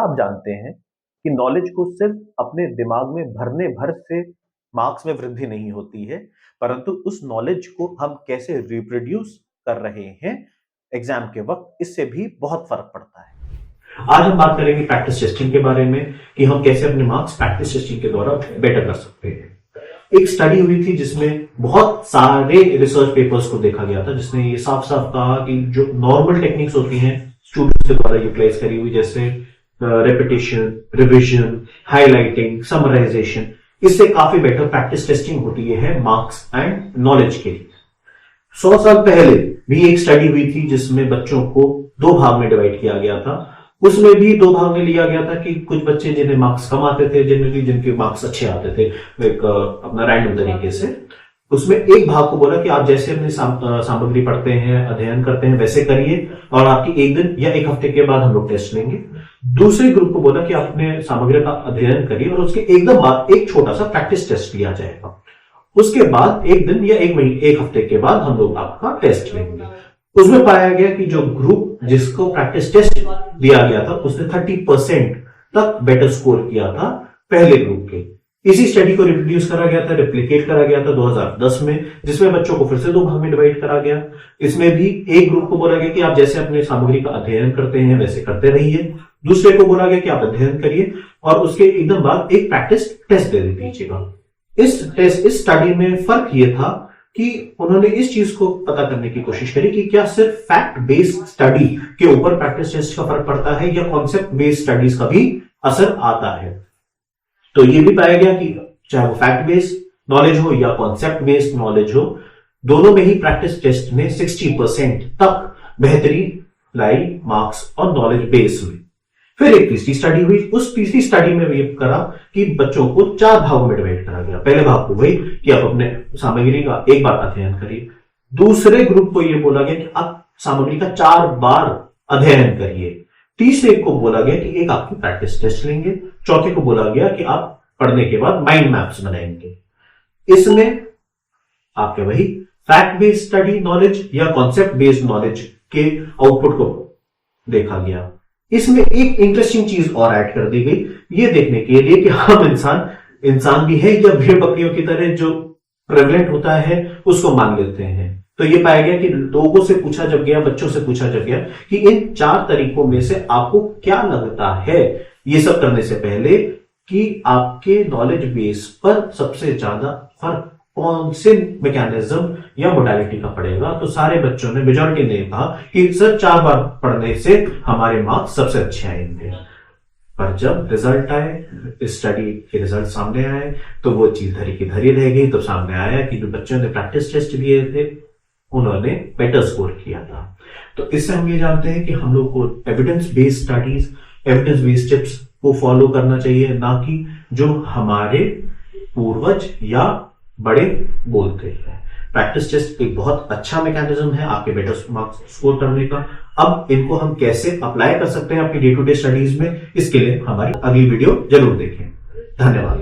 आप जानते हैं कि नॉलेज को सिर्फ अपने दिमाग में भरने भर से मार्क्स में वृद्धि नहीं होती है, परंतु उस नॉलेज को हम कैसे रिप्रोड्यूस कर रहे हैं एग्जाम के वक्त, इससे भी बहुत फर्क पड़ता है। आज हम बात करेंगे प्रैक्टिस टेस्टिंग के बारे में कि हम कैसे अपने मार्क्स प्रैक्टिस टेस्टिंग के द्वारा बेटर कर सकते हैं। एक स्टडी हुई थी जिसमें बहुत सारे रिसर्च पेपर्स को देखा गया था, जिसने ये साफ साफ कहा कि जो नॉर्मल टेक्निक्स होती हैं स्टूडेंट्स के द्वारा यूटिलाइज करी हुई, जैसे रेपिटेशन, रिविजन, हाईलाइटिंग, समराइजेशन, इससे काफी बेटर प्रैक्टिस टेस्टिंग होती है मार्क्स एंड नॉलेज के लिए। 100 साल पहले भी एक स्टडी हुई थी जिसमें बच्चों को 2 भाग में डिवाइड किया गया था। उसमें भी 2 भाग में लिया गया था कि कुछ बच्चे जिन्हें मार्क्स कम आते थे, जनरली जिनके मार्क्स अच्छे आते थे एक अपना रैंडम तरीके से, उसमें एक भाग को बोला कि आप जैसे अपनी सामग्री पढ़ते हैं, अध्ययन करते हैं, वैसे करिए और आपकी 1 दिन या 1 हफ्ते के बाद हम लोग टेस्ट लेंगे। दूसरे ग्रुप को बोला कि आप अपने सामग्री का अध्ययन करिए और उसके एकदम बाद एक छोटा सा प्रैक्टिस टेस्ट लिया जाएगा। उसके बाद 1 दिन या 1 हफ्ते के बाद हम लोग आपका टेस्ट लेंगे। उसमें पाया गया कि जो ग्रुप जिसको प्रैक्टिस टेस्ट दिया गया था उसने 30% तक बेटर स्कोर किया था पहले ग्रुप के। इसी स्टडी को रिप्रोड्यूस करा गया था, रेप्लिकेट करा गया था 2010 में, जिसमें बच्चों को फिर से 2 भाग में डिवाइड करा गया। इसमें भी एक ग्रुप को बोला गया कि आप जैसे अपने सामग्री का अध्ययन करते हैं वैसे करते रहिए। दूसरे को बोला गया कि आप अध्ययन करिए और उसके एकदम बाद एक प्रैक्टिस टेस्ट दे दीजिएगा। इस स्टडी में फर्क यह था कि उन्होंने इस चीज को पता करने की कोशिश करी कि क्या सिर्फ फैक्ट बेस्ड स्टडी के ऊपर प्रैक्टिस टेस्ट का फर्क पड़ता है या कॉन्सेप्ट बेस्ड स्टडीज का भी असर आता है। तो ये भी पाया गया कि चाहे वो फैक्ट बेस्ड नॉलेज हो या कॉन्सेप्ट बेस्ड नॉलेज हो, दोनों में ही प्रैक्टिस टेस्ट में 60% तक बेहतरी लाई मार्क्स और नॉलेज बेस में। फिर एक तीसरी स्टडी हुई। उस तीसरी स्टडी में ये करा कि बच्चों को 4 भागों में डिवाइड करा गया। पहले भाग को वही कि आप अपने सामग्री का 1 बार अध्ययन करिए। दूसरे ग्रुप को यह बोला गया कि आप सामग्री का 4 बार अध्ययन करिए। तीसरे को बोला गया कि एक आपकी प्रैक्टिस टेस्ट लेंगे। चौथे को बोला गया कि आप पढ़ने के बाद माइंड मैप्स बनाएंगे। इसमें आपके वही फैक्ट बेस्ड स्टडी नॉलेज या कॉन्सेप्ट बेस्ड नॉलेज के आउटपुट को देखा गया। इसमें एक इंटरेस्टिंग चीज और ऐड कर दी गई, ये देखने के लिए कि हम इंसान भी है या भेड़ बकरियों की तरह जो प्रेवलेंट होता है उसको मान लेते हैं। तो ये पाया गया कि लोगों से पूछा जब गया, बच्चों से पूछा जब गया कि इन 4 तरीकों में से आपको क्या लगता है, ये सब करने से पहले, कि आपके नॉलेज बेस पर सबसे ज्यादा फर्क कौन से मैकेनिज्म या मोडालिटी का पड़ेगा। तो सारे बच्चों ने, मेजॉरिटी ने कहा कि सर 4 बार पढ़ने से हमारे मार्क्स सबसे अच्छे आएंगे। पर जब रिजल्ट आए, इस स्टडी के रिजल्ट सामने आए, तो वो चीज धरी की धरी रह गई। तो सामने आया कि जो बच्चों ने प्रैक्टिस टेस्ट दिए थे उन्होंने बेटर स्कोर किया था। तो इससे हम ये जानते हैं कि हम लोग को evidence based studies, evidence based tips को फॉलो करना चाहिए, ना कि जो हमारे पूर्वज या बड़े बोलते हैं। प्रैक्टिस टेस्ट एक बहुत अच्छा मैकेनिज्म है आपके बेटर मार्क्स स्कोर करने का। अब इनको हम कैसे अप्लाई कर सकते हैं अपनी डे टू डे स्टडीज में, इसके लिए हमारी अगली वीडियो जरूर देखें। धन्यवाद।